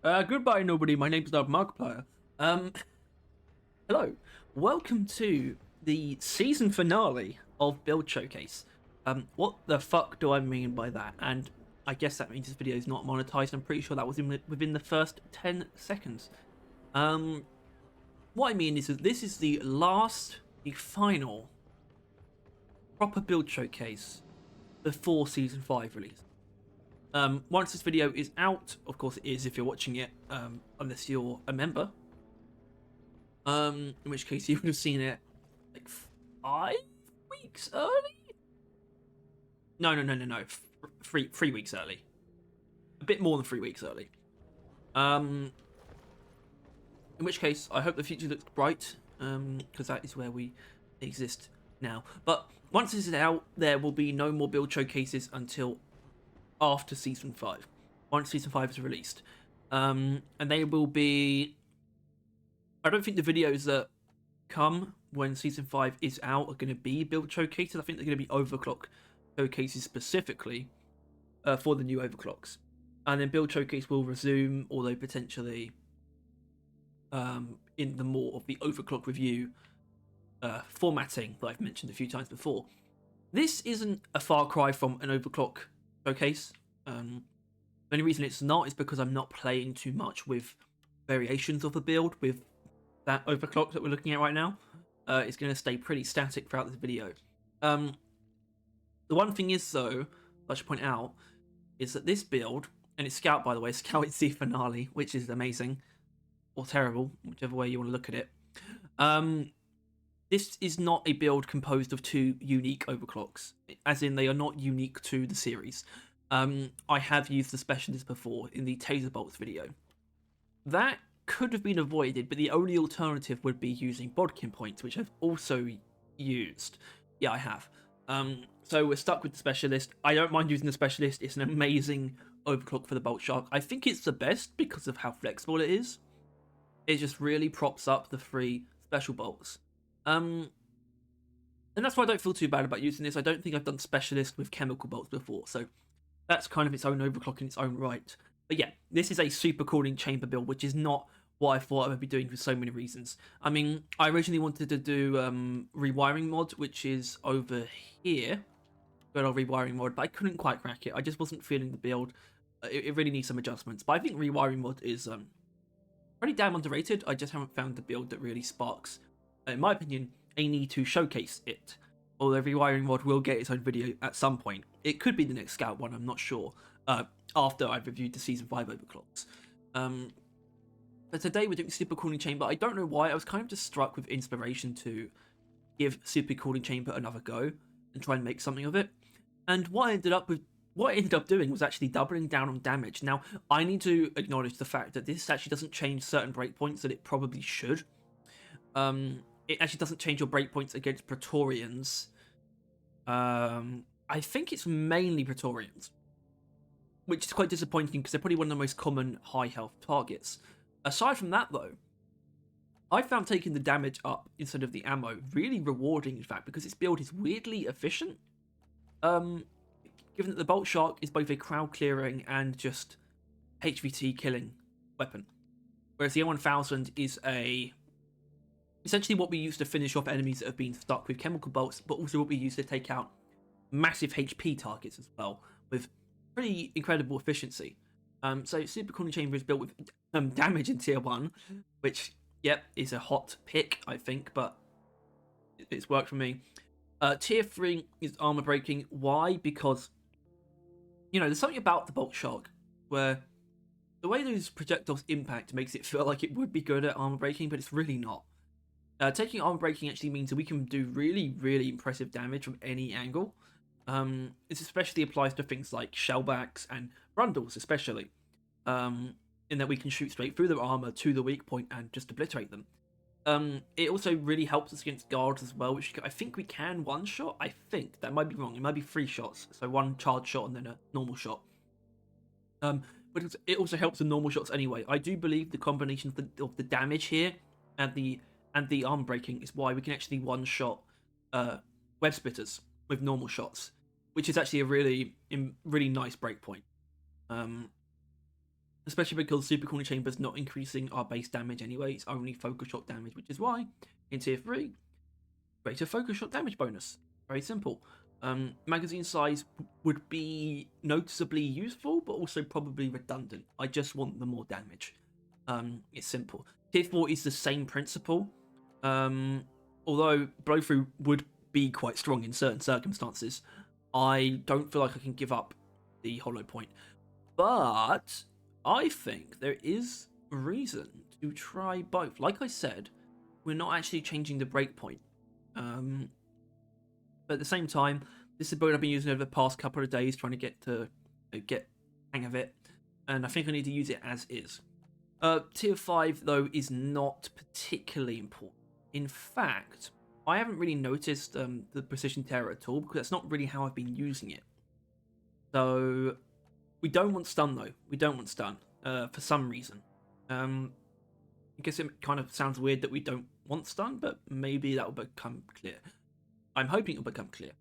Goodbye, nobody. My name's Markiplier. Um, Hello. Welcome to the season finale of Build Showcase. What the fuck do I mean by that? And I guess that means this video is not monetized. I'm pretty sure that was within the first 10 seconds. Um, what I mean is that this is the final proper Build Showcase before season 5 release. Once this video is out, of course it is if you're watching it, unless you're a member. In which case you would have seen it like 5 weeks early. No. 3 weeks early. A bit more than 3 weeks early. In which case, I hope the future looks bright, because that is where we exist now. But once this is out, there will be no more build showcases until after season 5. Once season 5 is released, and they will be. I don't think the videos that come when season 5 is out are going to be build showcases. I think they're going to be overclock showcases specifically for the new overclocks, and then build showcase will resume, although potentially in the more of the overclock review formatting that I've mentioned a few times before. This isn't a far cry from an overclock showcase. The only reason it's not is because I'm not playing too much with variations of the build with that overclock that we're looking at right now. It's going to stay pretty static throughout this video. The one thing is, though, I should point out, is that this build, and it's Scout, by the way, Scout is the finale, which is amazing, or terrible, whichever way you want to look at it. This is not a build composed of two unique overclocks, as in they are not unique to the series. I have used the specialist before in the Taser Bolts video. That could have been avoided, but the only alternative would be using Bodkin points, which I've also used. Yeah, I have. So we're stuck with the specialist. I don't mind using the specialist. It's an amazing overclock for the Bolt Shark. I think it's the best because of how flexible it is. It just really props up the three special bolts. And that's why I don't feel too bad about using this. I don't think I've done specialist with chemical bolts before, so that's kind of its own overclock in its own right. But yeah, this is a supercooling chamber build, which is not what I thought I would be doing for so many reasons. I mean, I originally wanted to do rewiring mod, which is over here. Good old rewiring mod, but I couldn't quite crack it. I just wasn't feeling the build. It really needs some adjustments. But I think rewiring mod is pretty damn underrated. I just haven't found the build that really sparks, in my opinion, a need to showcase it. Although rewiring mod will get its own video at some point. It could be the next Scout one, I'm not sure. After I've reviewed the Season 5 overclocks. But today we're doing Supercooling Chamber. I don't know why, I was kind of just struck with inspiration to give Supercooling Chamber another go and try and make something of it. And what I ended up doing was actually doubling down on damage. Now, I need to acknowledge the fact that this actually doesn't change certain breakpoints that it probably should. It actually doesn't change your breakpoints against Praetorians. I think it's mainly Praetorians, which is quite disappointing because they're probably one of the most common high health targets. Aside from that, though, I found taking the damage up instead of the ammo really rewarding, in fact, because its build is weirdly efficient. Given that the Bolt Shark is both a crowd clearing and just HVT killing weapon, whereas the M1000 is essentially what we use to finish off enemies that have been stuck with chemical bolts, but also what we use to take out massive HP targets as well, with pretty incredible efficiency. So Supercooling Chamber is built with damage in tier 1, which, yep, is a hot pick, I think, but it's worked for me. Tier 3 is armor breaking. Why? Because, there's something about the Bolt Shark where the way those projectiles impact makes it feel like it would be good at armor breaking, but it's really not. Taking armor breaking actually means that we can do really, really impressive damage from any angle. This especially applies to things like shellbacks and rundles, especially, in that we can shoot straight through their armor to the weak point and just obliterate them. It also really helps us against guards as well, which I think we can one-shot. I think that might be wrong. It might be 3 shots, so 1 charge shot and then a normal shot. But it also helps the normal shots anyway. I do believe the combination of the damage here and the armor breaking is why we can actually one-shot web splitters with normal shots, which is actually a really nice breakpoint. especially because Supercooling Chamber's not increasing our base damage anyway, it's only focus shot damage, which is why in tier 3, greater focus shot damage bonus. Very simple. Magazine size would be noticeably useful, but also probably redundant. I just want the more damage. It's simple. Tier 4 is the same principle, although blow through would be quite strong in certain circumstances. I don't feel like I can give up the hollow point, but I think there is reason to try both. Like I said, we're not actually changing the breakpoint. But at the same time, this is a build I've been using over the past couple of days, trying to get hang of it, and I think I need to use it as is. Tier 5 though is not particularly important. In fact, I haven't really noticed the precision terror at all, because that's not really how I've been using it. So we don't want stun though. We don't want stun for some reason. I guess it kind of sounds weird that we don't want stun, but maybe that will become clear. I'm hoping it'll become clear.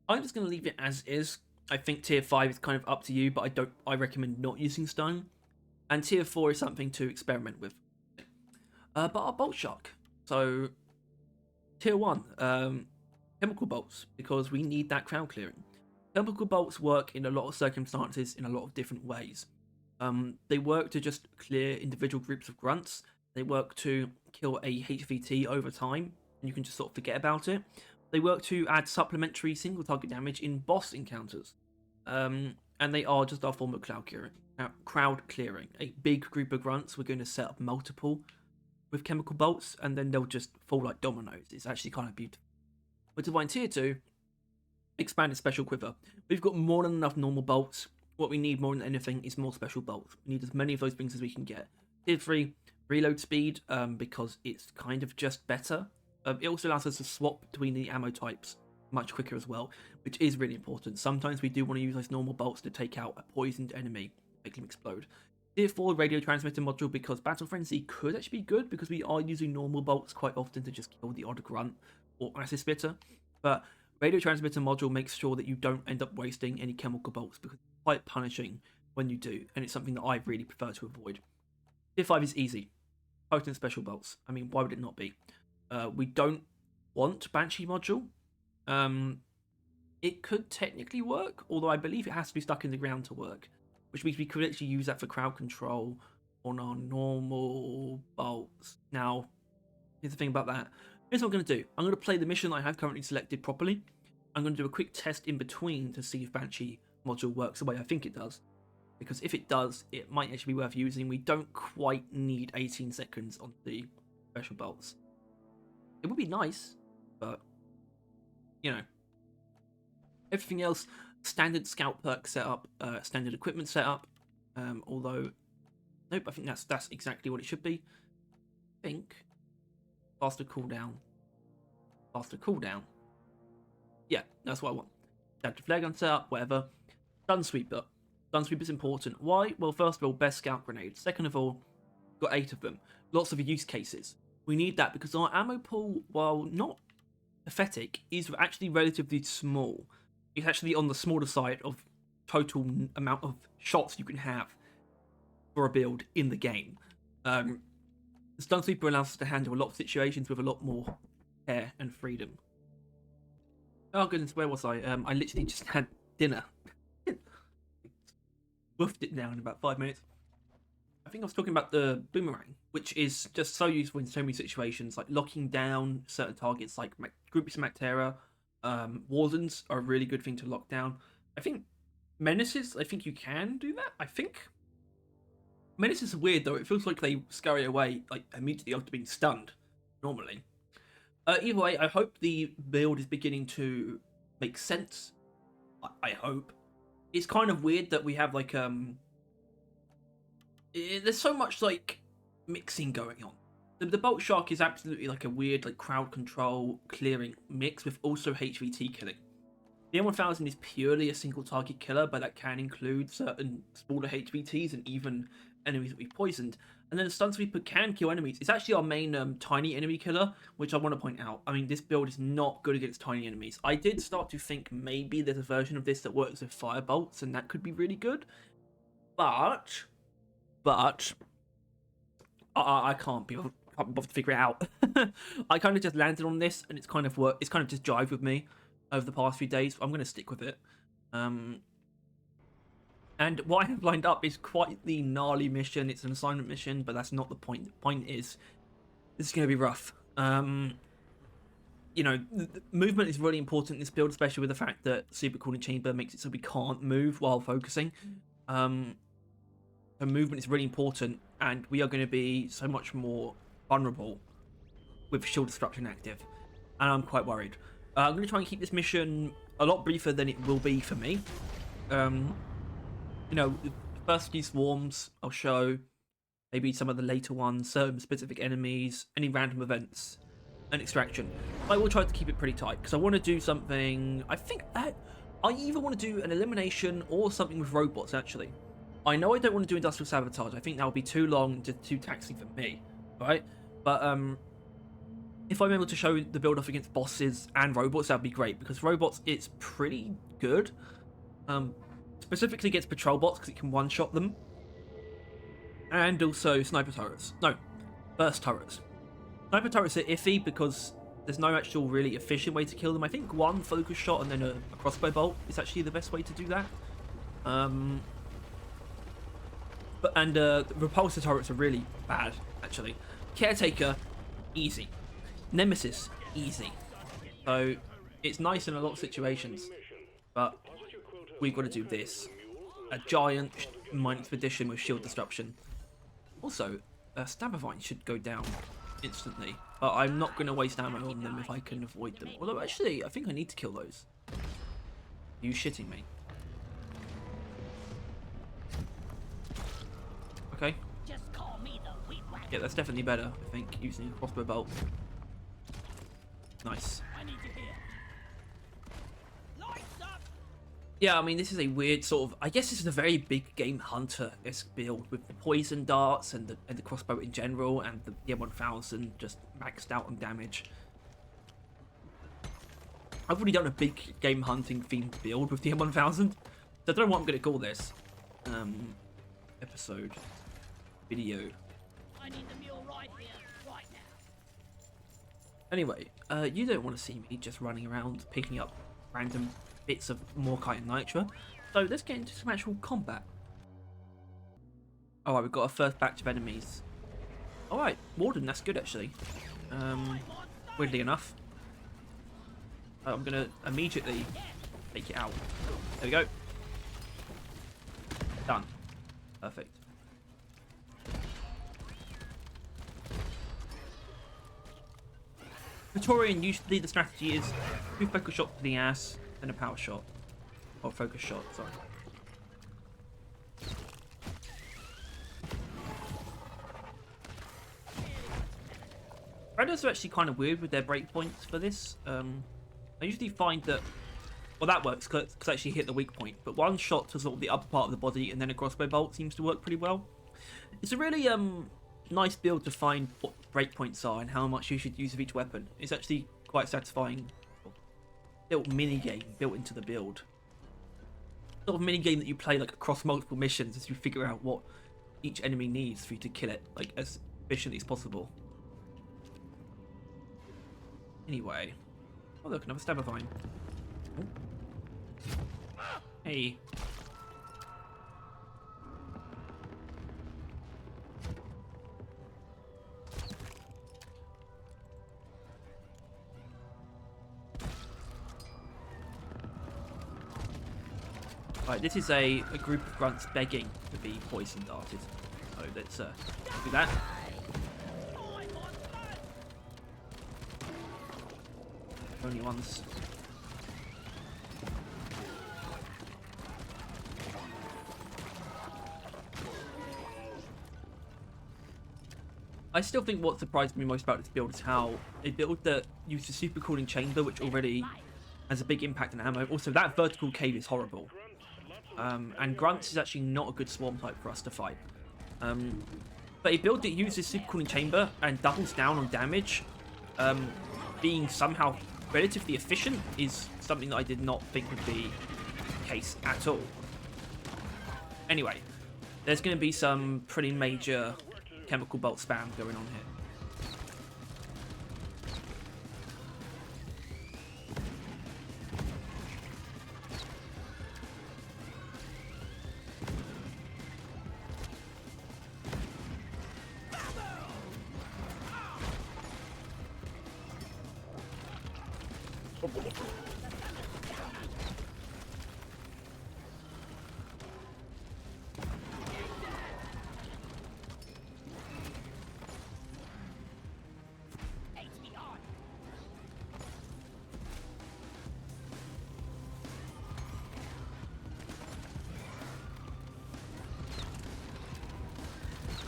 I'm just going to leave it as is. I think tier 5 is kind of up to you, but I recommend not using stun. And tier 4 is something to experiment with. But our bolt shark. So tier 1, chemical bolts, because we need that crowd clearing. Chemical bolts work in a lot of circumstances in a lot of different ways. They work to just clear individual groups of grunts. They work to kill a HVT over time, and you can just sort of forget about it. They work to add supplementary single target damage in boss encounters. And they are just our form of crowd clearing. A big group of grunts, we're going to set up multiple with chemical bolts, and then they'll just fall like dominoes. It's actually kind of beautiful. Which is why in tier 2, expanded special quiver. We've got more than enough normal bolts. What we need more than anything is more special bolts. We need as many of those things as we can get. Tier 3, reload speed, because it's kind of just better. It also allows us to swap between the ammo types much quicker as well, which is really important. Sometimes we do want to use those normal bolts to take out a poisoned enemy, make them explode. Tier 4 radio transmitter module, because Battle Frenzy could actually be good, because we are using normal bolts quite often to just kill the odd grunt or acid spitter. But radio transmitter module makes sure that you don't end up wasting any chemical bolts, because it's quite punishing when you do, and it's something that I really prefer to avoid. Tier 5 is easy. Potent special bolts. I mean, why would it not be? We don't want Banshee module. It could technically work, although I believe it has to be stuck in the ground to work, which means we could actually use that for crowd control on our normal bolts. Now, here's the thing about that. Here's what I'm going to do. I'm going to play the mission I have currently selected properly. I'm going to do a quick test in between to see if Banshee module works the way I think it does. Because if it does, it might actually be worth using. We don't quite need 18 seconds on the special bolts. It would be nice, but, you know. Everything else, standard scout perk setup, standard equipment setup. Although, nope, I think that's exactly what it should be. I think faster cooldown. Faster cooldown. Yeah, that's what I want. Standard flare gun setup, whatever. Stun sweeper. Stun sweeper is important. Why? Well, first of all, best scout grenade. Second of all, got 8 of them. Lots of use cases. We need that because our ammo pool, while not pathetic, is actually relatively small. It's actually on the smaller side of total amount of shots you can have for a build in the game. The Stun Sweeper allows us to handle a lot of situations with a lot more care and freedom. Oh goodness, where was I? I literally just had dinner. Woofed it down in about 5 minutes. I think I was talking about the boomerang, which is just so useful in so many situations, like locking down certain targets, like groups of Mactera. Wardens are a really good thing to lock down. I think menaces, I think you can do that. I think menaces are weird though. It feels like they scurry away like immediately after being stunned normally. Either way, I hope the build is beginning to make sense. I hope. It's kind of weird that we have like there's so much like mixing going on. The Bolt Shark is absolutely like a weird like crowd control clearing mix with also HVT killing. The M1000 is purely a single target killer, but that can include certain smaller HVTs and even enemies that we poisoned. And then the Stun Sweeper can kill enemies. It's actually our main tiny enemy killer, which I want to point out. I mean, this build is not good against tiny enemies. I did start to think maybe there's a version of this that works with fire bolts, and that could be really good. But but I can't be bothered to figure it out. I kind of just landed on this, and it's kind of worked. It's kind of just jived with me over the past few days. I'm going to stick with it. And what I have lined up is quite the gnarly mission. It's an assignment mission, but that's not the point. The point is, this is going to be rough. You know, movement is really important in this build, especially with the fact that Supercooling Chamber makes it so we can't move while focusing. So movement is really important, and we are going to be so much more vulnerable with shield disruption active, and I'm quite worried. I'm going to try and keep this mission a lot briefer than it will be for me. You know, the first few swarms I'll show, maybe some of the later ones, certain specific enemies, any random events, and extraction. I will try to keep it pretty tight, because I want to do something, I think that I either want to do an elimination or something with robots, actually. I know I don't want to do industrial sabotage. I think that would be too long, just too taxing for me, right? But if I'm able to show the build off against bosses and robots, that'd be great, because robots, it's pretty good. Specifically against patrol bots, because it can one-shot them. And also sniper turrets. No, burst turrets. Sniper turrets are iffy because there's no actual really efficient way to kill them. I think one focus shot and then a crossbow bolt is actually the best way to do that. Repulsor turrets are really bad, actually. Caretaker, easy. Nemesis, easy. So it's nice in a lot of situations, but we've got to do this. A giant mine expedition with shield disruption. Also, Stabbervine should go down instantly, but I'm not going to waste ammo on them if I can avoid them. Although, actually, I think I need to kill those. Are you shitting me? Okay. Yeah, that's definitely better, I think, using a crossbow bolt. Nice. Yeah, I mean, this is a weird sort of... I guess this is a very big game hunter-esque build with the poison darts and the crossbow in general, and the M1000 just maxed out on damage. I've already done a big game hunting themed build with the M1000, so I don't know what I'm going to call this. Episode. Video. I need the mule right here, right now. Anyway, you don't want to see me just running around picking up random bits of Morkite and Nitra, so let's get into some actual combat. Alright, we've got our first batch of enemies. Alright, Warden, that's good actually. Weirdly enough. I'm gonna immediately take it out. There we go. Done. Perfect. Praetorian, usually the strategy is 2 focus shots to the ass, then a power shot. Or focus shot, sorry. Predators are actually kind of weird with their breakpoints for this. I usually find that, well, that works because I actually hit the weak point, but one shot to sort of the upper part of the body and then a crossbow bolt seems to work pretty well. It's a really nice build to find what breakpoints are and how much you should use of each weapon. It's actually quite satisfying. Little mini game built into the build. Sort of mini game that you play like across multiple missions as you figure out what each enemy needs for you to kill it like as efficiently as possible. Anyway, oh look, another Stabbervine. Oh. Hey. Right, this is a group of grunts begging to be poison darted. So let's do that. Only ones. I still think what surprised me most about this build is how a build that uses a supercooling chamber, which already has a big impact on ammo. Also, that vertical cave is horrible. And grunts is actually not a good swarm type for us to fight. But a build that uses supercooling chamber and doubles down on damage, being somehow relatively efficient, is something that I did not think would be the case at all. Anyway, There's going to be some pretty major chemical bolt spam going on here.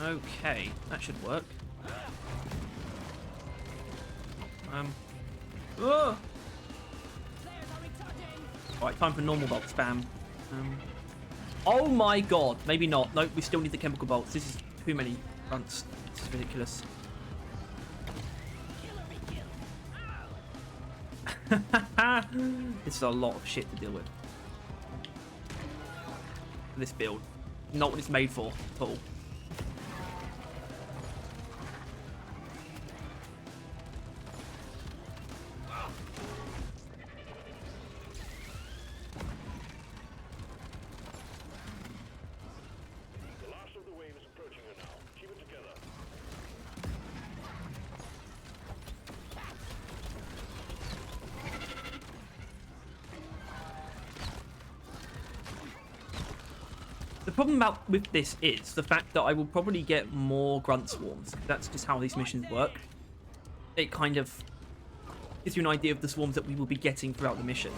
Okay, that should work. Oh! Alright, time for normal bolt spam. Oh my god, maybe not. Nope, we still need the chemical bolts. This is too many grunts. This is ridiculous. This is a lot of shit to deal with. This build. Not what it's made for at all. The problem with this is the fact that I will probably get more grunt swarms. That's just how these missions work. It kind of gives you an idea of the swarms that we will be getting throughout the mission.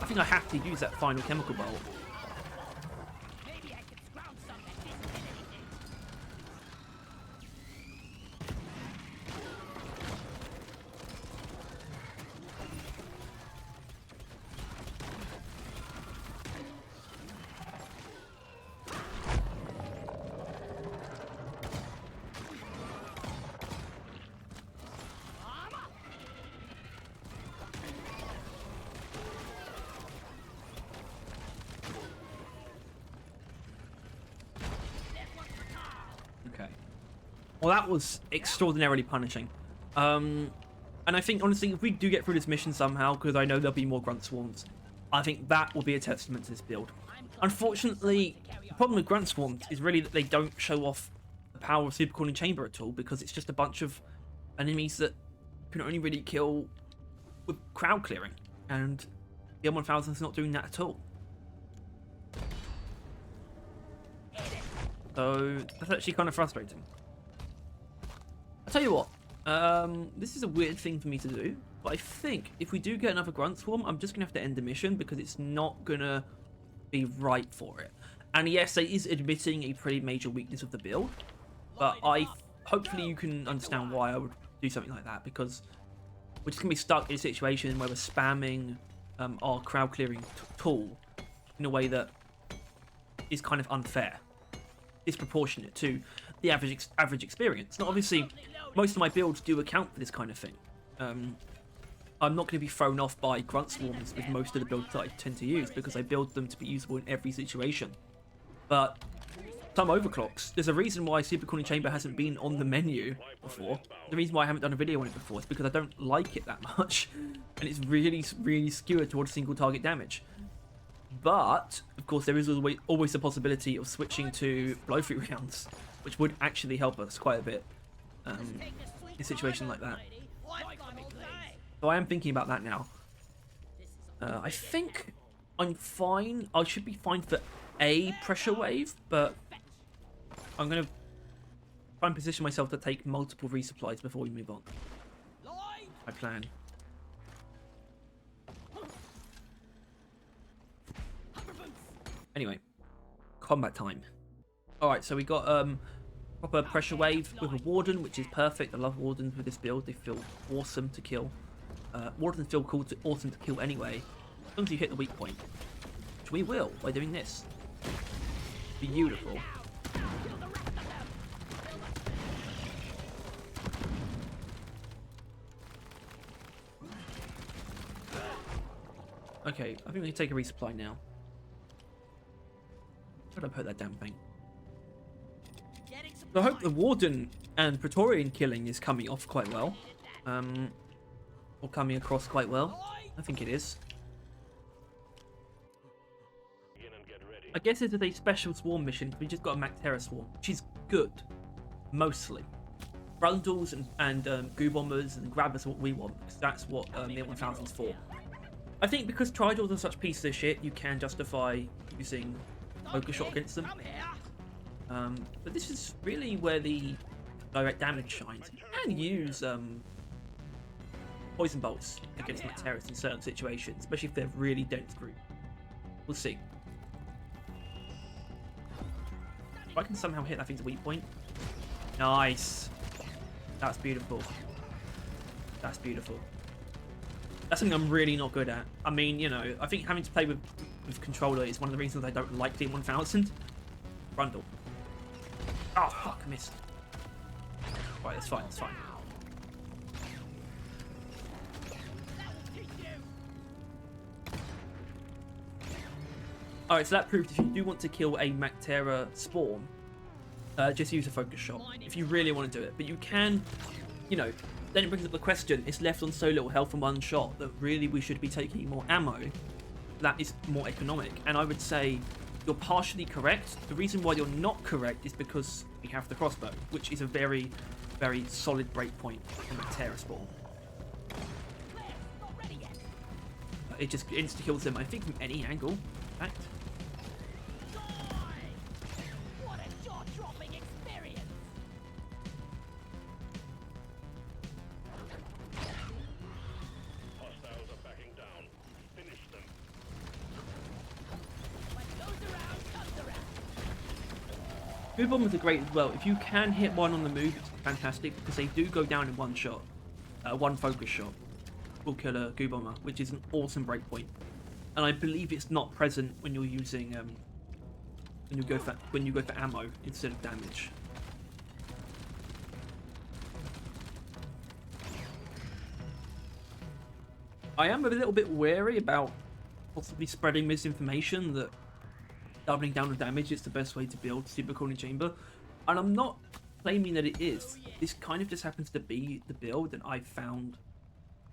I think I have to use that final chemical bolt. Well, that was extraordinarily punishing. And I think, honestly, if we do get through this mission somehow, because I know there'll be more grunt swarms, I think that will be a testament to this build. Unfortunately, the problem with grunt swarms is really that they don't show off the power of Supercooling Chamber at all, because it's just a bunch of enemies that can only really kill with crowd clearing. And the M1000 is not doing that at all. So, that's actually kind of frustrating. I'll tell you what, this is a weird thing for me to do, but I think if we do get another grunt swarm, I'm just going to have to end the mission because it's not going to be right for it. And yes, it is admitting a pretty major weakness of the build, but hopefully you can understand why I would do something like that, because we're just going to be stuck in a situation where we're spamming our crowd clearing tool in a way that is kind of unfair, disproportionate to the average experience. Now, obviously, most of my builds do account for this kind of thing. I'm not going to be thrown off by grunt swarms with most of the builds that I tend to use, because I build them to be usable in every situation. But some overclocks, there's a reason why Supercooling Chamber hasn't been on the menu before. The reason why I haven't done a video on it before is because I don't like it that much, and it's really, really skewed towards single target damage. But, of course, there is always the possibility of switching to blow-through rounds, which would actually help us quite a bit in a situation like that. So I am thinking about that now. I think I'm fine. I should be fine for a pressure wave, but I'm going to try and position myself to take multiple resupplies before we move on. I plan. Anyway, combat time. Alright, so we got proper pressure wave with a Warden, which is perfect. I love Wardens with this build. They feel awesome to kill. Wardens feel awesome to kill anyway, as long as you hit the weak point. Which we will by doing this. Beautiful. Okay, I think we can take a resupply now. put that damn thing. So I hope the Warden and Praetorian killing is coming off quite well. Or coming across quite well. I think it is. I guess this is a special swarm mission. We just got a Mactera swarm, which is good. Mostly. Grundles and goo bombers and grabbers are what we want, because that's what the 1000's for. I think because Tridals are such pieces of shit, you can justify using focus shot against them. But this is really where the direct damage shines. You can use poison bolts against Macteras in certain situations, especially if they're really dense group. We'll see. If I can somehow hit that thing's weak point. Nice. That's beautiful. That's beautiful. That's something I'm really not good at. I mean, you know, I think having to play with controller is one of the reasons I don't like the 1000. Grundle. Oh, fuck, I missed. Right, that's fine, that's fine. Alright, so that proves if you do want to kill a Mactera spawn, just use a focus shot if you really want to do it. But you can, you know, then it brings up the question, it's left on so little health from one shot that really we should be taking more ammo. That is more economic. And I would say you're partially correct. The reason why you're not correct is because we have the crossbow, which is a very, very solid breakpoint from Mactera spawn. It just insta-kills them, I think, from any angle, in fact. Goo bombers are great as well. If you can hit one on the move, it's fantastic because they do go down in one shot. One focus shot will kill a goo bomber, which is an awesome breakpoint. And I believe it's not present when you're using when you go for ammo instead of damage. I am a little bit wary about possibly spreading misinformation that doubling down on damage is the best way to build Supercooling chamber, and I'm not claiming that it is. This kind of just happens to be the build, and I found,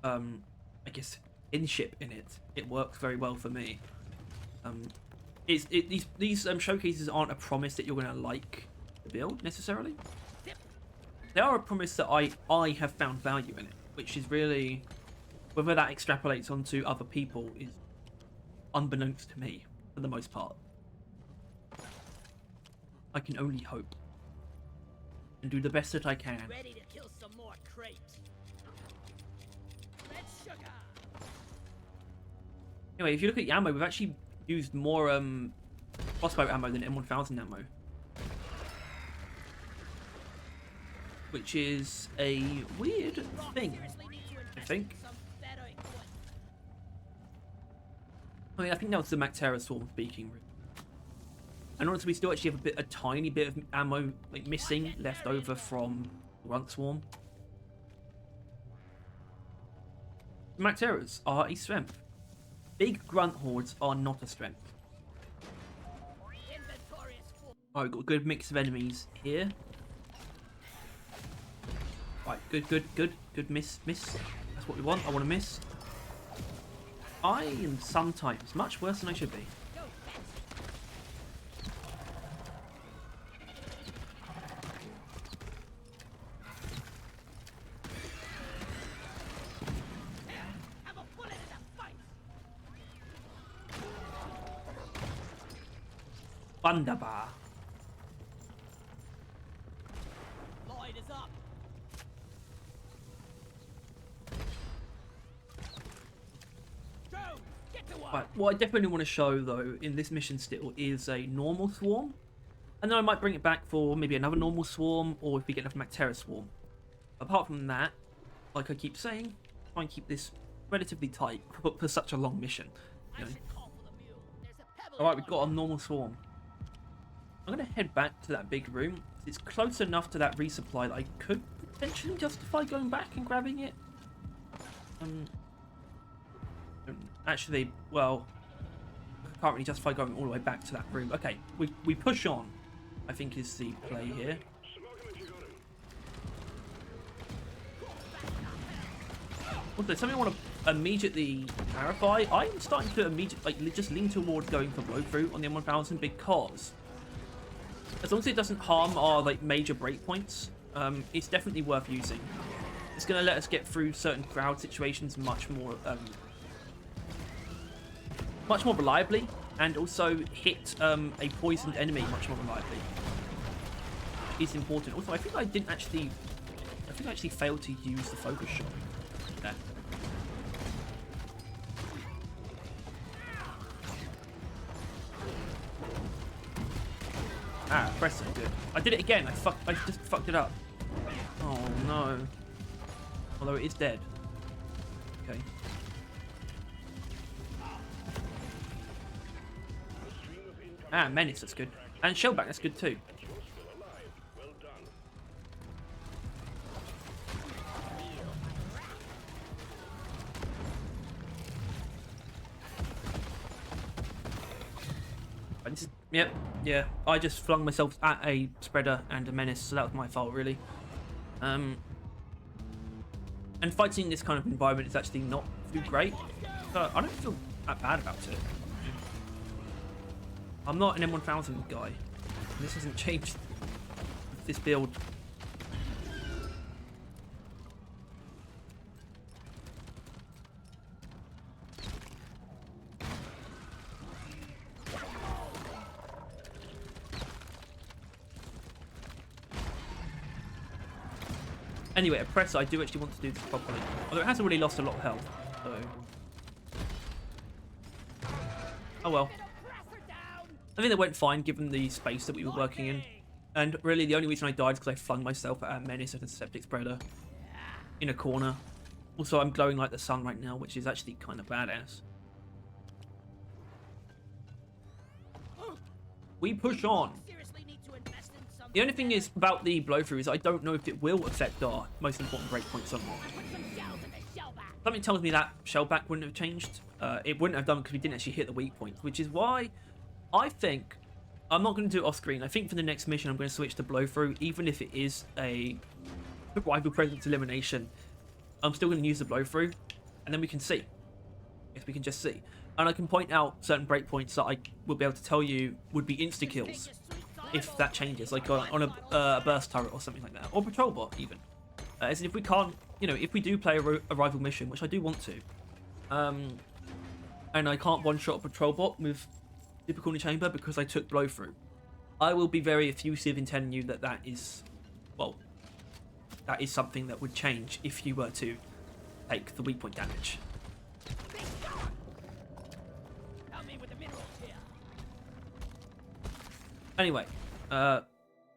I guess, in-ship in it. It works very well for me. These showcases aren't a promise that you're going to like the build necessarily. They are a promise that I have found value in it, which is really, whether that extrapolates onto other people is unbeknownst to me for the most part. I can only hope and do the best that I can. Ready to kill some more crates. Let's sugar. Anyway, if you look at the ammo, we've actually used more crossbow ammo than M1000 ammo, which is a weird thing, I think. I mean, I think that was the Mactera swarm speaking. And honestly, we still actually have a tiny bit of ammo like missing left over from Grunt Swarm. Macteras are a strength. Big grunt hordes are not a strength. Oh, we've got a good mix of enemies here. Right, good miss. That's what we want. I want to miss. I am sometimes much worse than I should be. Wunderbar. Lloyd is up. Joe, get to work. Right, what I definitely want to show though in this mission still is a normal swarm, and then I might bring it back for maybe another normal swarm, or if we get enough Mactera swarm. Apart from that, like I keep saying, try and keep this relatively tight for such a long mission. You know? Alright, we've got a normal swarm. I'm going to head back to that big room. It's close enough to that resupply that I could potentially justify going back and grabbing it. Actually, well, can't really justify going all the way back to that room. Okay, we push on, I think is the play here. Also, something I want to immediately clarify. I'm starting to immediately just lean toward going for blow through on the M1000 because as long as it doesn't harm our major breakpoints, it's definitely worth using. It's going to let us get through certain crowd situations much more reliably, and also hit a poisoned enemy much more reliably. It's important. Also, I think I actually failed to use the focus shot there. Ah, press so good. I did it again. I just fucked it up. Oh no. Although it is dead. Okay. Ah, menace, that's good. And shellback, that's good too. Yep, yeah. I just flung myself at a spreader and a menace, so that was my fault, really. And fighting in this kind of environment is actually not too great. So I don't feel that bad about it. I'm not an M1000 guy. This hasn't changed with this build. Anyway, at Oppressor, I do actually want to do this properly. Although it has already lost a lot of health, so... Oh well. I think they went fine given the space that we were working in. And really the only reason I died is because I flung myself at a menace and a septic spreader in a corner. Also, I'm glowing like the sun right now, which is actually kind of badass. We push on. The only thing is about the blow through is I don't know if it will affect our most important breakpoints or not. Something tells me that shellback wouldn't have changed. It wouldn't have done because we didn't actually hit the weak points, which is why I think I'm not going to do it off screen. I think for the next mission I'm going to switch to blow through, even if it is a rival presence elimination. I'm still going to use the blow through, and then we can see. Yes, we can just see, and I can point out certain breakpoints that I will be able to tell you would be insta kills if that changes, like on a burst turret or something like that, or patrol bot even. As if we can't, if we do play a rival mission, which I do want to, and I can't one-shot a patrol bot with Supercooling chamber because I took blow through, I will be very effusive in telling you that that is something that would change if you were to take the weak point damage. Anyway, the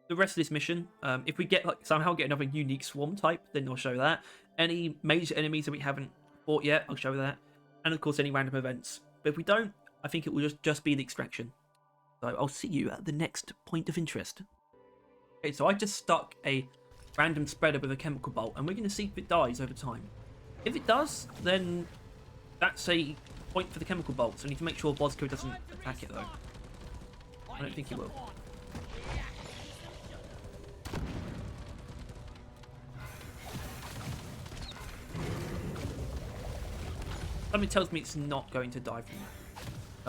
rest of this mission, if we somehow get another unique swarm type, then I'll show that. Any major enemies that we haven't fought yet, I'll show that. And of course, any random events. But if we don't, I think it will just be the extraction. So I'll see you at the next point of interest. Okay, so I just stuck a random spreader with a chemical bolt, and we're going to see if it dies over time. If it does, then that's a point for the chemical bolts. I need to make sure Bosco doesn't attack it, though. I don't think he will. Something tells me it's not going to die from that.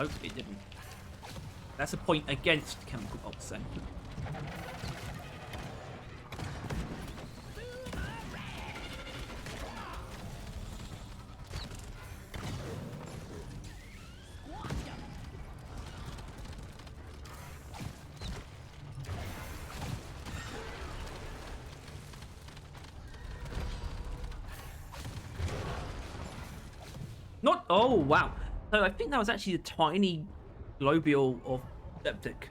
Nope, it didn't. That's a point against chemical bolts then. Oh, wow. So I think that was actually a tiny globule of septic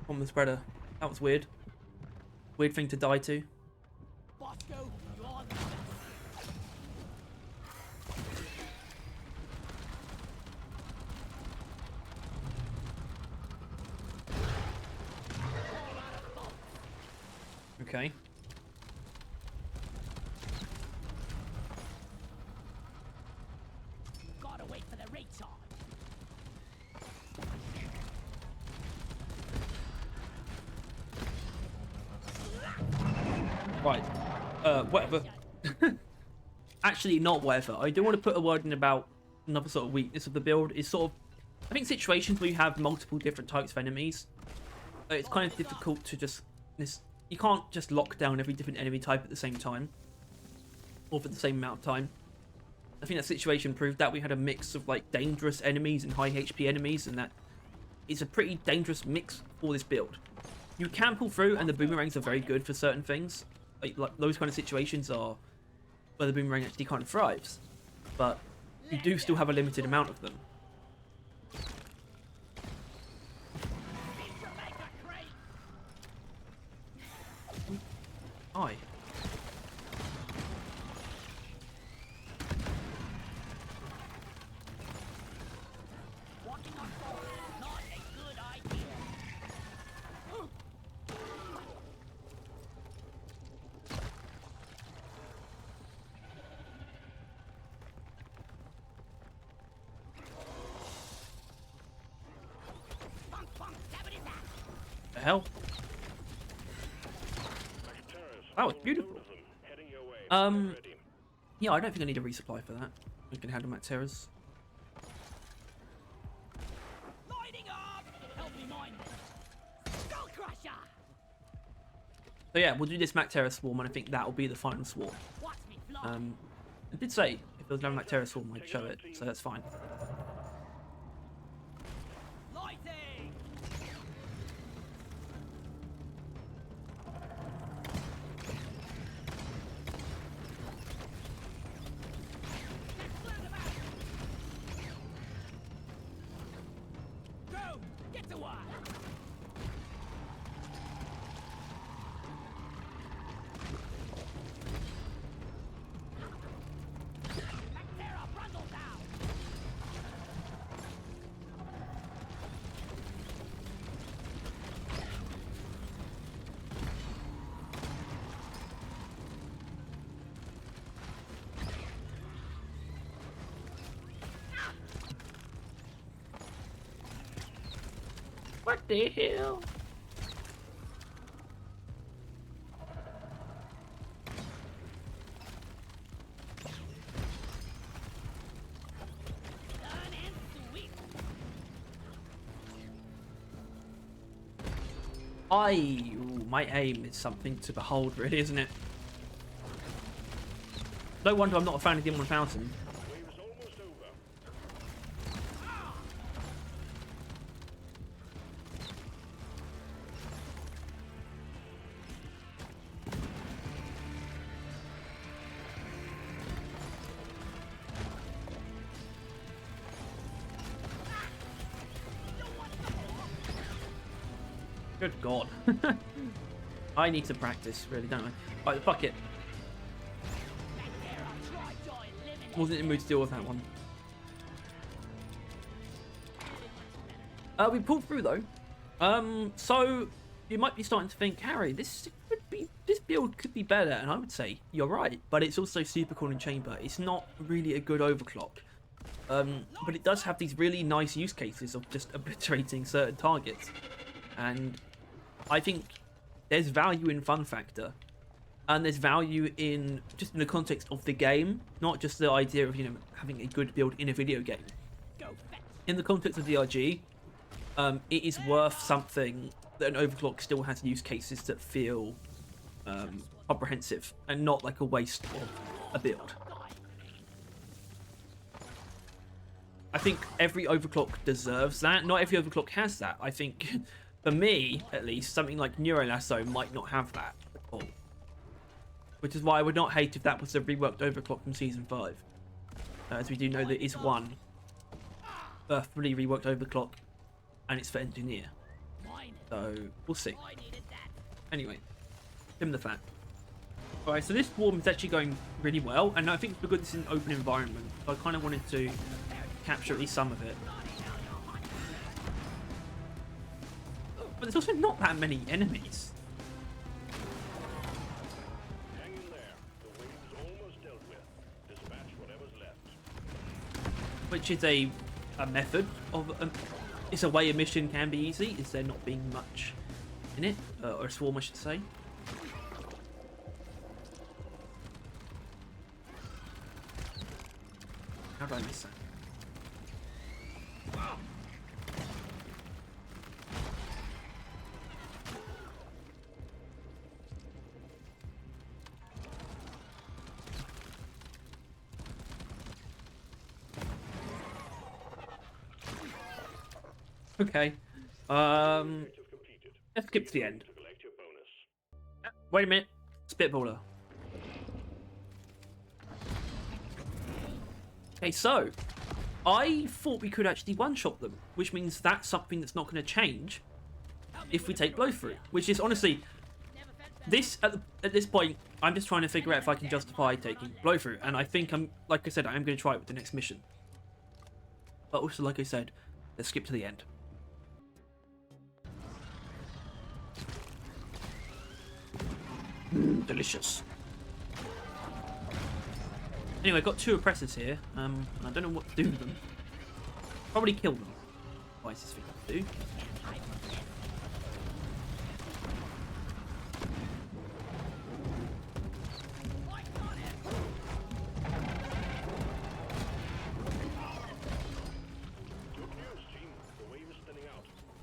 on the spreader. That was weird. Weird thing to die to. Bosco, you're on the Okay. Right. Whatever. Actually, not whatever. I do want to put a word in about another sort of weakness of the build. Is sort of, I think situations where you have multiple different types of enemies, it's kind of difficult to just you can't just lock down every different enemy type at the same time, or for the same amount of time. I think that situation proved that we had a mix of like dangerous enemies and high HP enemies, and that is a pretty dangerous mix for this build. You can pull through, and the boomerangs are very good for certain things. Like those kind of situations are where the boomerang actually kind of thrives, but you do still have a limited amount of them. Aye. Walking on four, not a good idea. Punk, punk, stab it in that. The hell? That was beautiful. Yeah, I don't think I need a resupply for that. We can handle Macteras. Lighting up! Help me mind this. Skull crusher! So yeah, we'll do this Mactera swarm, and I think that will be the final swarm. Watch me fly. I did say if there was no Mactera swarm, I'd show it, so that's fine. Lighting! Go! Get to work! Mactera, Brundle down! What the hell? Done and sweet! Ooh, my aim is something to behold, really, isn't it? No wonder I'm not a fan of Demon 1000. Good God. I need to practice, really, don't I? Right, fuck it. Mactera, try to eliminate. Wasn't in the mood to deal with that one. We pulled through though. So you might be starting to think, Harry, this build could be better, and I would say you're right. But it's also Supercooling chamber. It's not really a good overclock. But it does have these really nice use cases of just obliterating certain targets, and I think there's value in fun factor, and there's value in just in the context of the game, not just the idea of having a good build in a video game. Go fetch. In the context of DRG, it is worth something that an overclock still has use cases that feel comprehensive and not like a waste of a build. I think every overclock deserves that. Not every overclock has that. I think, for me at least, something like Neurolasso might not have that at all. Which is why I would not hate if that was a reworked overclock from Season 5. As we do know there is one fully reworked overclock, and it's for Engineer. So, we'll see. I needed that. Anyway, him the fact. Alright, so this swarm is actually going really well, and I think because this is an open environment, I kind of wanted to capture at least some of it. But there's also not that many enemies. Hang in there. The wave's almost dealt with. Dispatch whatever's left. Which is a method of it's a way a mission can be easy, is there not being much in it, or a swarm I should say. How did I miss that? Okay. Let's skip to the end. Wait a minute. Spitballer. Okay, so I thought we could actually one-shot them, which means that's something that's not going to change if we take blow through. Which is honestly, this at this point, I'm just trying to figure out if I can justify taking blow through, and I think like I said, I am going to try it with the next mission. But also, like I said, let's skip to the end. Delicious. Anyway, I've got 2 oppressors here. I don't know what to do with them. Probably kill them. Wisest thing to do.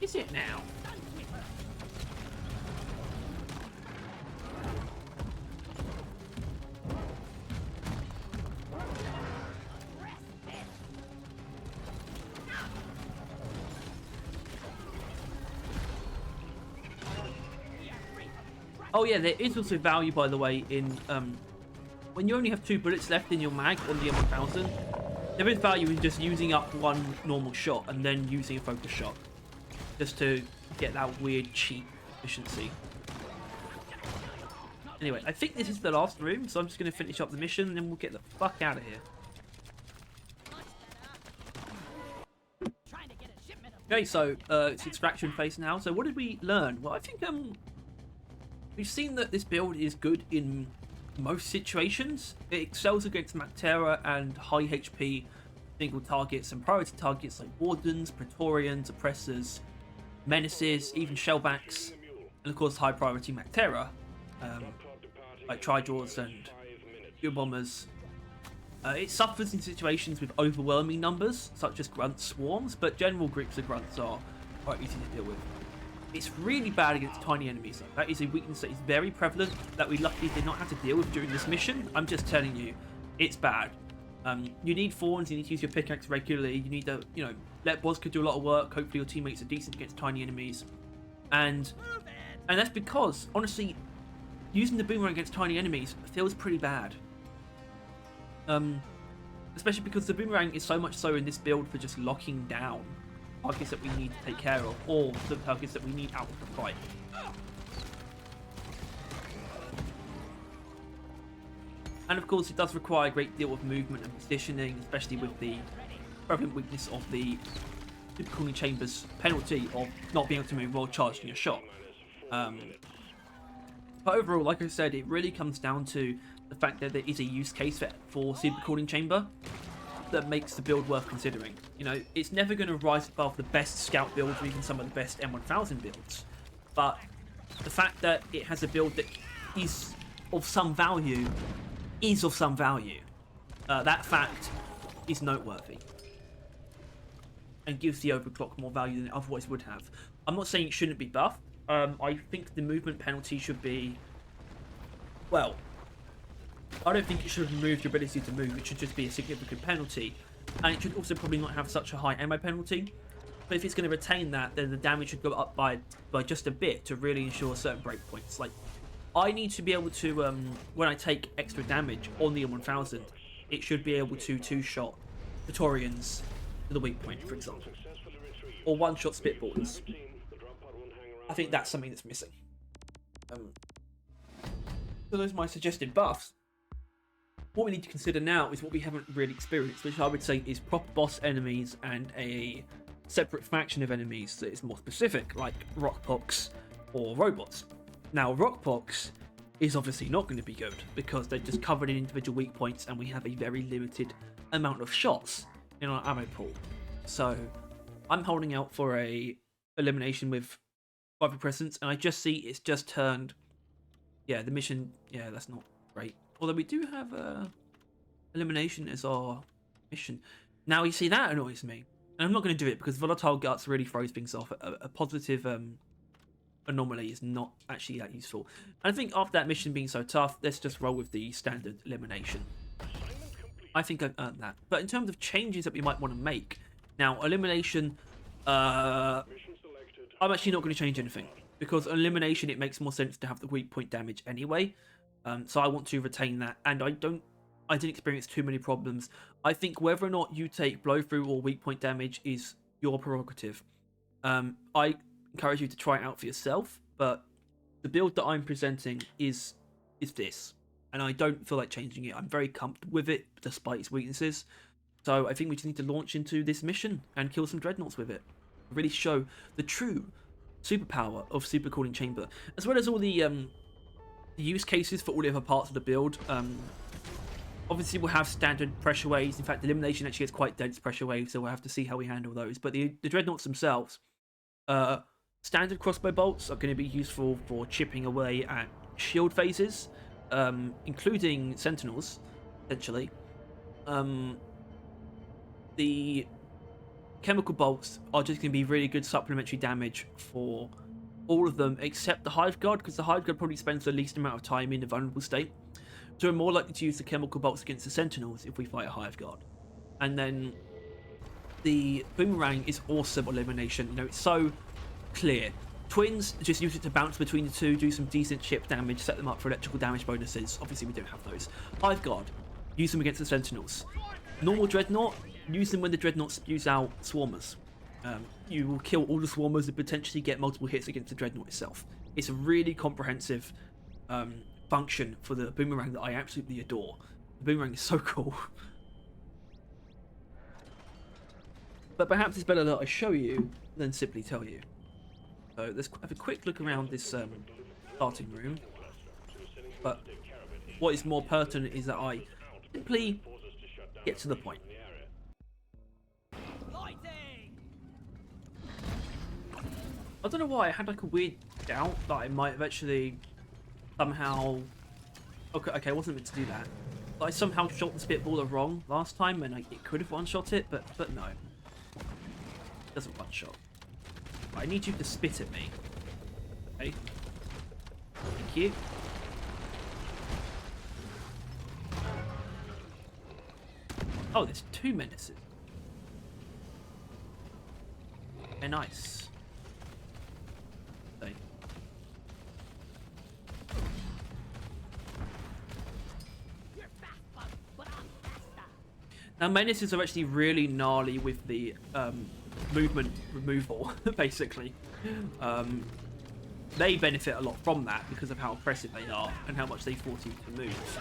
Is it now? Oh yeah, there is also value, by the way, in when you only have 2 bullets left in your mag on the M1000. There is value in just using up 1 normal shot and then using a focus shot, just to get that weird cheap efficiency. Anyway, I think this is the last room, so I'm just going to finish up the mission and then we'll get the fuck out of here. Okay, so it's extraction phase now. So what did we learn? Well, I think we've seen that this build is good in most situations. It excels against Mactera and high HP single targets and priority targets like Wardens, Praetorians, Oppressors, Menaces, even Shellbacks, and of course high priority Mactera, like Trijaws and Fuel Bombers. It suffers in situations with overwhelming numbers, such as grunt swarms, but general groups of grunts are quite easy to deal with. It's really bad against tiny enemies though. That is a weakness that is very prevalent that we luckily did not have to deal with during this mission. I'm just telling you, it's bad. You need thorns, you need to use your pickaxe regularly, you need to, let Boz do a lot of work. Hopefully your teammates are decent against tiny enemies. And that's because, honestly, using the boomerang against tiny enemies feels pretty bad. Especially because the boomerang is so much so in this build for just locking down targets that we need to take care of, or the targets that we need out of the fight. And of course, it does require a great deal of movement and positioning, especially with the prevalent weakness of the supercooling chamber's penalty of not being able to move while charging a shot. But overall, like I said, it really comes down to the fact that there is a use case for supercooling chamber that makes the build worth considering. It's never going to rise above the best scout builds or even some of the best M1000 builds. But the fact that it has a build that is of some value that fact is noteworthy and gives the overclock more value than it otherwise would have. I'm not saying it shouldn't be buffed. I think the movement penalty should be, well, I don't think it should remove your ability to move. It should just be a significant penalty, and it should also probably not have such a high ammo penalty. But if it's going to retain that, then the damage should go up by just a bit to really ensure certain breakpoints. Like, I need to be able to, when I take extra damage on the M1000, it should be able to 2-shot Praetorians to the weak point, for example, or 1-shot Spitballers. I think that's something that's missing. So those are my suggested buffs. What we need to consider now is what we haven't really experienced, which I would say is proper boss enemies and a separate faction of enemies that is more specific, like Rockpox or robots. Now, Rockpox is obviously not going to be good because they're just covered in individual weak points and we have a very limited amount of shots in our ammo pool. So I'm holding out for a elimination with 5 oppressants, and I just see it's just turned. Yeah, the mission, yeah, that's not great. Although we do have elimination as our mission. Now you see that annoys me, and I'm not going to do it because volatile guts really throws things off. A positive anomaly is not actually that useful. And I think after that mission being so tough, let's just roll with the standard elimination. I think I've earned that. But in terms of changes that we might want to make, now elimination, I'm actually not going to change anything because elimination it makes more sense to have the weak point damage anyway. So I want to retain that, and I didn't experience too many problems. I think whether or not you take blow through or weak point damage is your prerogative. I encourage you to try it out for yourself, but the build that I'm presenting is this, and I don't feel like changing it. I'm very comfortable with it despite its weaknesses. So I think we just need to launch into this mission and kill some dreadnoughts with it. Really show the true superpower of Supercooling Chamber, as well as all the use cases for all the other parts of the build. Obviously, we'll have standard pressure waves. In fact, elimination actually has quite dense pressure waves, so we'll have to see how we handle those. But the dreadnoughts themselves, standard crossbow bolts are going to be useful for chipping away at shield phases, including sentinels, essentially. The chemical bolts are just going to be really good supplementary damage for all of them except the Hive Guard, because the Hive Guard probably spends the least amount of time in a vulnerable state. So we're more likely to use the chemical bolts against the sentinels if we fight a Hive Guard. And then the boomerang is awesome elimination. You know, it's so clear. Twins, just use it to bounce between the two, do some decent chip damage, set them up for electrical damage bonuses. Obviously we don't have those. Hive Guard, use them against the sentinels. Normal Dreadnought, use them when the Dreadnought spews out swarmers. You will kill all the swarmers and potentially get multiple hits against the Dreadnought itself. It's a really comprehensive function for the boomerang that I absolutely adore. The boomerang is so cool. But perhaps it's better that I show you than simply tell you. So let's have a quick look around this starting room. But what is more pertinent is that I simply get to the point. I don't know why, I had like a weird doubt that I might have actually somehow... Okay, I wasn't meant to do that. But I somehow shot the spitballer wrong last time, and it could have one-shot it, but no. It doesn't one-shot. I need you to spit at me. Okay. Thank you. Oh, there's two menaces. Okay, nice. Okay. Now, menaces are actually really gnarly with the movement removal, basically. They benefit a lot from that because of how oppressive they are and how much they force you to move.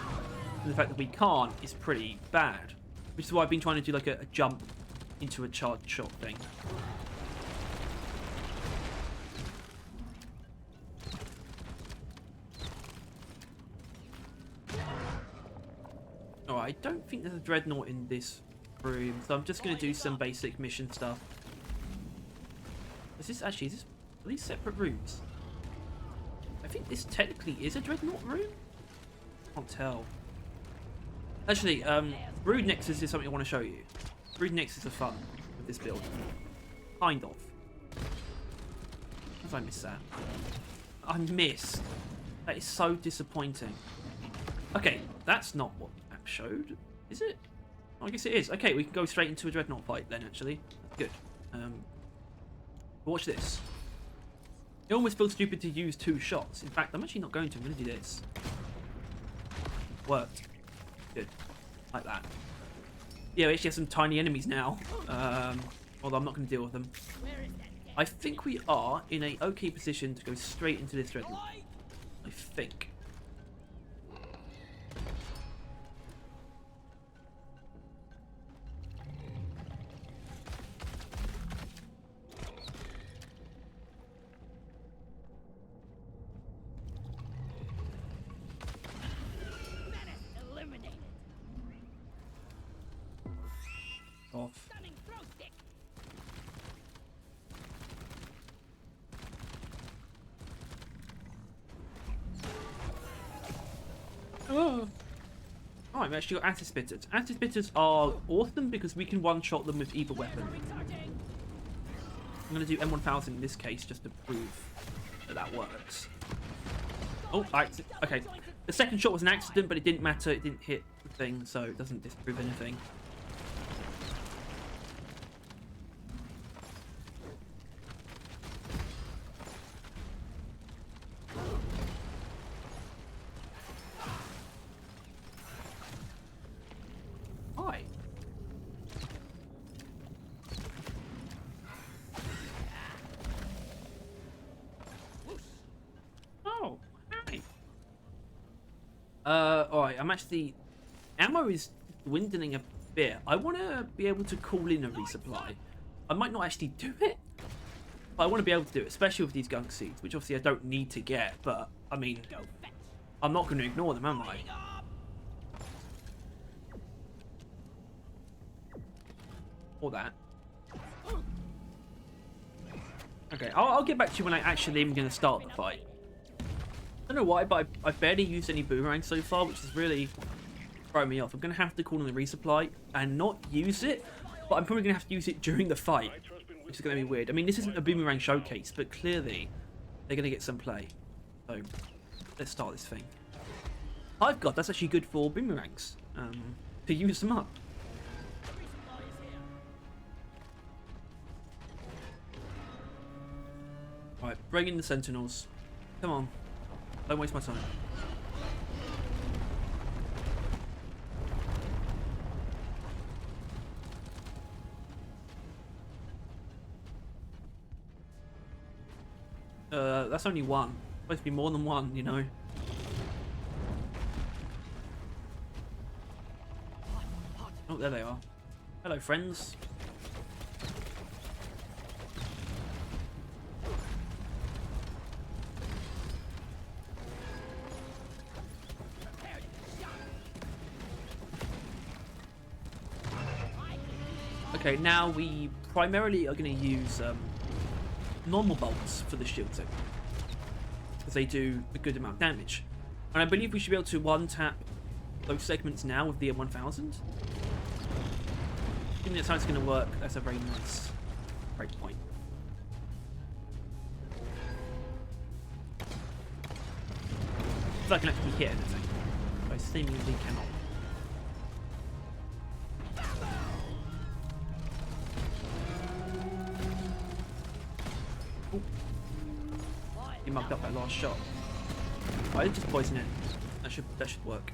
And the fact that we can't is pretty bad. Which is why I've been trying to do like a jump into a charged shot thing. Alright, I don't think there's a Dreadnought in this room, so I'm just going to do some basic mission stuff. Are these separate rooms? I think this technically is a Dreadnought room? I can't tell. Actually, Brood Nexus is something I want to show you. Brood Nexus are fun with this build. Kind of. How did I miss that? I missed. That is so disappointing. Okay, that's not what the map showed, is it? Oh, I guess it is. Okay, we can go straight into a Dreadnought fight then, actually. Good. Watch this. It almost feels stupid to use two shots. In fact, I'm actually not going to. I'm going to do this. Worked. Good. Like that. Yeah, we actually have some tiny enemies now. Although I'm not going to deal with them. I think we are in a okay position to go straight into this Dreadnought. I think. Off. Oh. Oh, I've actually got anti-spitters. Anti-spitters are awesome because we can one-shot them with either weapon. I'm going to do M1000 in this case just to prove that that works. Oh, okay. The second shot was an accident, but it didn't matter. It didn't hit the thing, so it doesn't disprove anything. Hi. Oh, hi. Alright, I'm actually... Ammo is dwindling a bit. I want to be able to call in a resupply. I might not actually do it, but I want to be able to do it, especially with these gunk seeds, which obviously I don't need to get, but, I mean, I'm not going to ignore them, am I? Or that. Okay, I'll get back to you when I actually am going to start the fight. I don't know why, but I've barely used any boomerangs so far, which is really throwing me off. I'm going to have to call on the resupply and not use it, but I'm probably going to have to use it during the fight, which is going to be weird. I mean, this isn't a boomerang showcase, but clearly they're going to get some play. So, let's start this thing. I've got, that's actually good for boomerangs, to use them up. Right, bring in the sentinels. Come on. Don't waste my time. That's only one. Supposed to be more than one, you know. Oh, there they are. Hello, friends. Okay, now we primarily are going to use normal bolts for the shield thing, because they do a good amount of damage. And I believe we should be able to one-tap those segments now with the M1000. I think that's how it's going to work. That's a very nice break point. If I can actually hit anything, but I seemingly cannot. He mucked up that last shot. I did just poison it. That should work.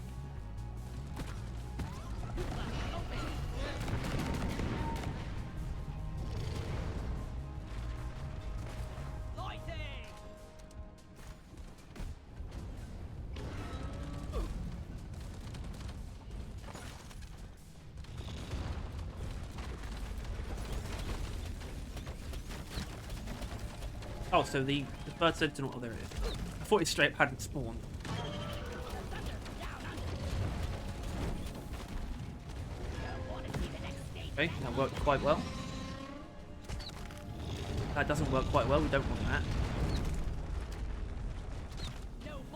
Oh, so the third sentinel. Oh, there it is. I thought it straight up hadn't spawned. Okay, that worked quite well. That doesn't work quite well. We don't want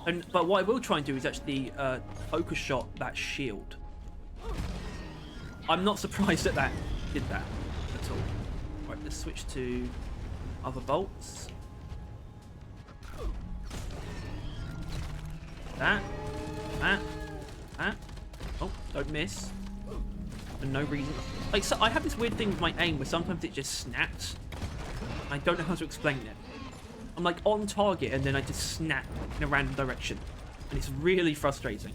that. But what I will try and do is actually focus shot that shield. I'm not surprised that that did that at all. Right, let's switch to other bolts. That. Oh, don't miss. For no reason. Like, so I have this weird thing with my aim where sometimes it just snaps. I don't know how to explain it. I'm like on target and then I just snap in a random direction. And it's really frustrating.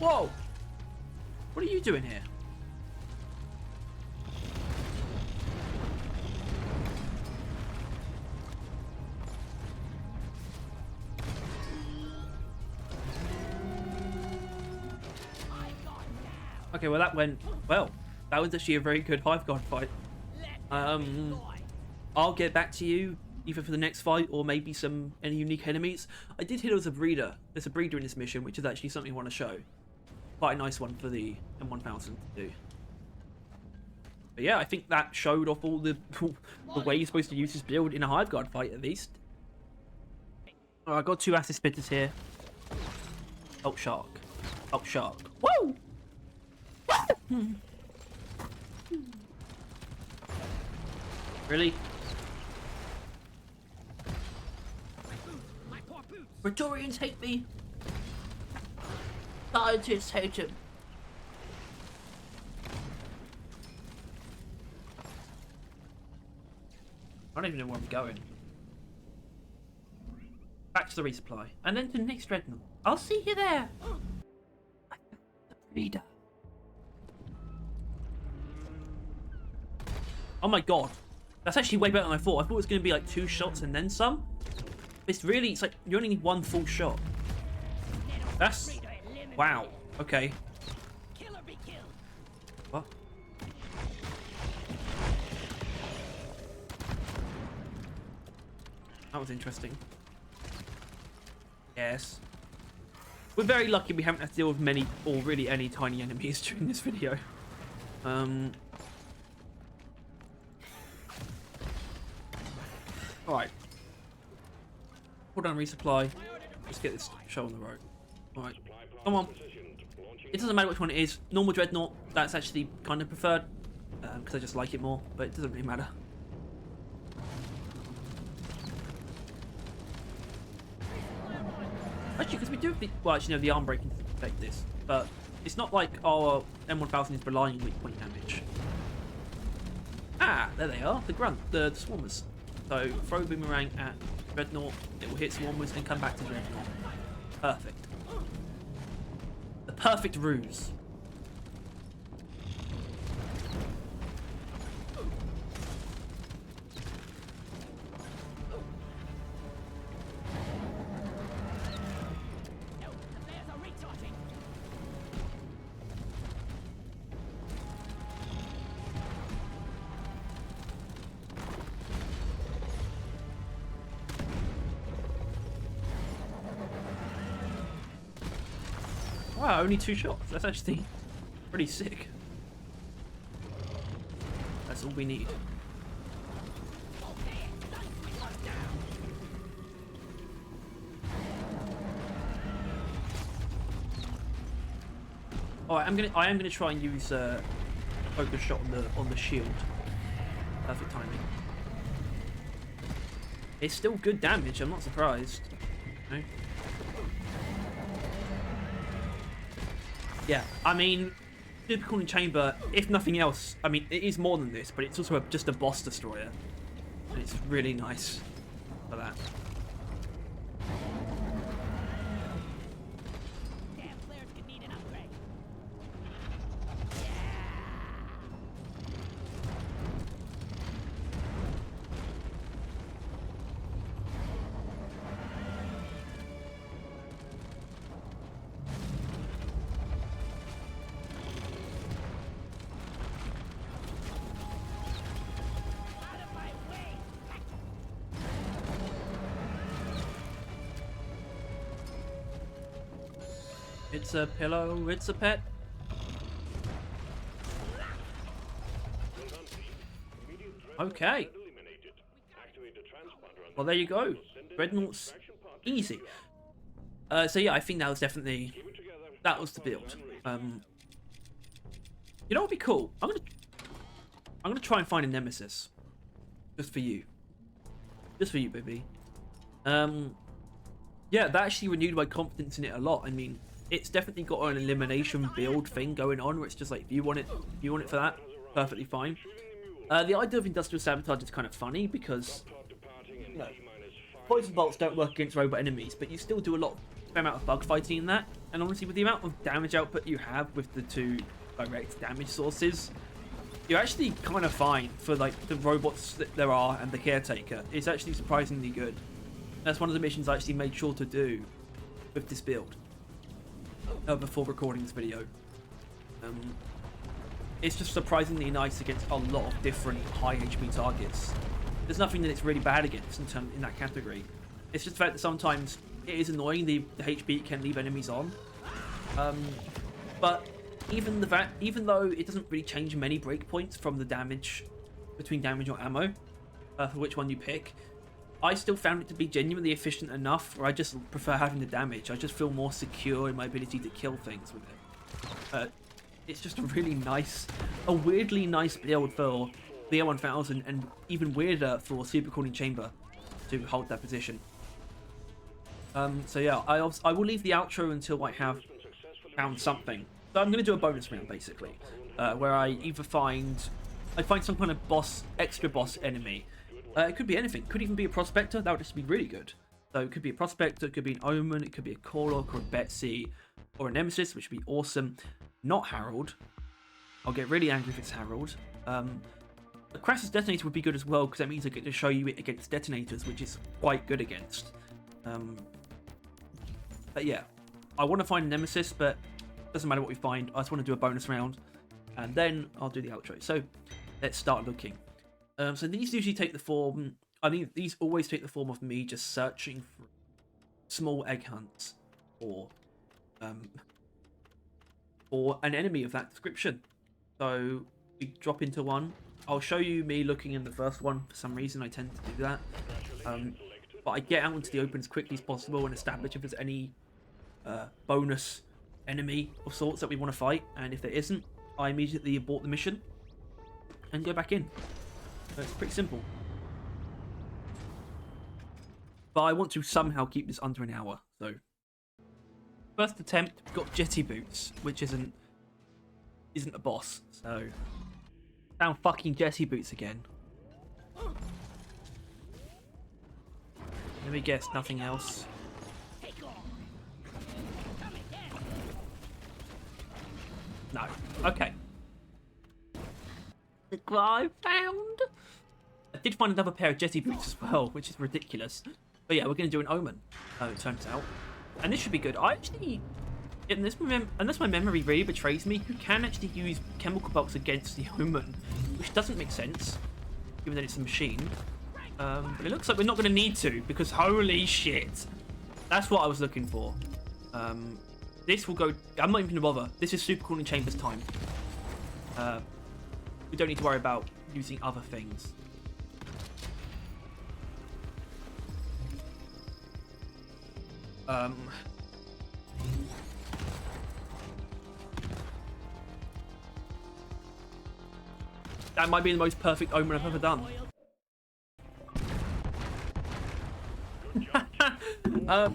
Whoa! What are you doing here? Okay, well that went well. That was actually a very good Hive Guard fight. Let me fly. I'll get back to you either for the next fight or maybe any unique enemies. I did hear there was a breeder. There's a breeder in this mission, which is actually something I want to show. Quite a nice one for the M1000 to do. But yeah, I think that showed off all the way you're supposed to use this build in a Hive Guard fight at least. Alright, I've got 2 acid spitters here. Oh, shark. Oh, shark. Whoa! Really? My poor boots. Praetorians hate me. Scientists hate him. I don't even know where I'm going. Back to the resupply. And then to the next Dreadnought. I'll see you there. I found the breeder. Oh my god. That's actually way better than I thought. I thought it was going to be like 2 shots and then some. It's like you only need 1 full shot. That's... Wow. Okay. Kill or be killed. What? That was interesting. Yes. We're very lucky we haven't had to deal with many or really any tiny enemies during this video. Alright. Pull down resupply. Let's get this show on the road. Alright. Come on. It doesn't matter which one it is. Normal Dreadnought, that's actually kind of preferred. Because I just like it more, but it doesn't really matter. Actually, because we do have the... Well, actually, no, the arm breaking doesn't affect this. But it's not like our M1000 is relying on weak point damage. Ah, there they are. The grunt, the swarmers. So, throw boomerang at Dreadnought. It will hit swarmers and come back to Dreadnought. Perfect. The perfect ruse. No, the flares are recharging. Wow, only 2 shots. That's actually pretty sick. That's all we need. Alright, I am gonna try and use a focus shot on the shield. Perfect timing. It's still good damage, I'm not surprised. No? Yeah, I mean, Supercooling Chamber, if nothing else, I mean, it is more than this, but it's also just a boss destroyer. And it's really nice for that. Damn flares could need an upgrade. Out of my way. It's a pillow, it's a pet. Okay. Well, there you go. Dreadnought's easy. So yeah, I think that was definitely... That was the build. You know what would be cool? I'm gonna try and find a nemesis. Just for you. Just for you, baby. Yeah, that actually renewed my confidence in it a lot. I mean, it's definitely got an elimination build thing going on, where it's just like, if you want it for that, perfectly fine. The idea of industrial sabotage is kind of funny because, you know, poison bolts don't work against robot enemies, but you still do a fair amount of bug fighting in that. And honestly, with the amount of damage output you have with the 2 direct damage sources, you're actually kind of fine for like the robots that there are and the caretaker. It's actually surprisingly good. That's one of the missions I actually made sure to do with this build before recording this video. It's just surprisingly nice against a lot of different high HP targets. There's nothing that it's really bad against in that category. It's just the fact that sometimes it is annoying the HP it can leave enemies on. But even though it doesn't really change many breakpoints from the damage between damage or ammo for which one you pick, I still found it to be genuinely efficient enough where I just prefer having the damage. I just feel more secure in my ability to kill things with it. It's just a really nice, a weirdly nice build for the A1000, and even weirder for Supercooling Chamber to hold that position. So yeah, I will leave the outro until I have found something. So I'm going to do a bonus round basically, where I either find some kind of extra boss enemy. It could be anything. Could even be a prospector. That would just be really good. So it could be a prospector, it could be an omen, it could be a Corlock or a Betsy or a nemesis, which would be awesome. Not Harold. I'll get really angry if it's Harold. The Crassus Detonator would be good as well, because that means I get to show you it against detonators, which is quite good against. But yeah, I want to find a nemesis, but it doesn't matter what we find. I just want to do a bonus round, and then I'll do the outro. So let's start looking. So these usually take the form, I think these always take the form of me just searching for small egg hunts or an enemy of that description. So we drop into one. I'll show you me looking in the first one. For some reason I tend to do that. But I get out into the open as quickly as possible and establish if there's any bonus enemy of sorts that we want to fight. And if there isn't, I immediately abort the mission and go back in. So it's pretty simple. But I want to somehow keep this under an hour. So first attempt, we've got Jetty Boots, which isn't a boss. So found fucking Jetty Boots again. Let me guess, nothing else. No. Okay. Look what I found. I did find another pair of Jetty Boots as well, which is ridiculous. But yeah, we're going to do an omen, it turns out. And this should be good. I actually, unless my memory really betrays me, you can actually use chemical bolts against the omen, which doesn't make sense, given that it's a machine. But it looks like we're not going to need to, because holy shit. That's what I was looking for. This will go, I'm not even going to bother. This is Supercooling Chamber's time. We don't need to worry about using other things. That might be the most perfect omen I've ever done.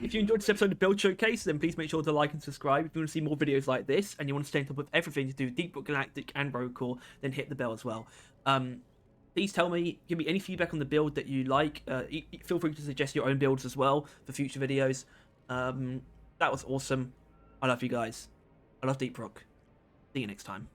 If you enjoyed this episode of Build Showcase, then please make sure to like and subscribe. If you want to see more videos like this and you want to stay on top of everything to do with Deep Rock Galactic and Road Core, then hit the bell as well. Please tell me, give me any feedback on the build that you like. Feel free to suggest your own builds as well for future videos. That was awesome. I love you guys. I love Deep Rock. See you next time.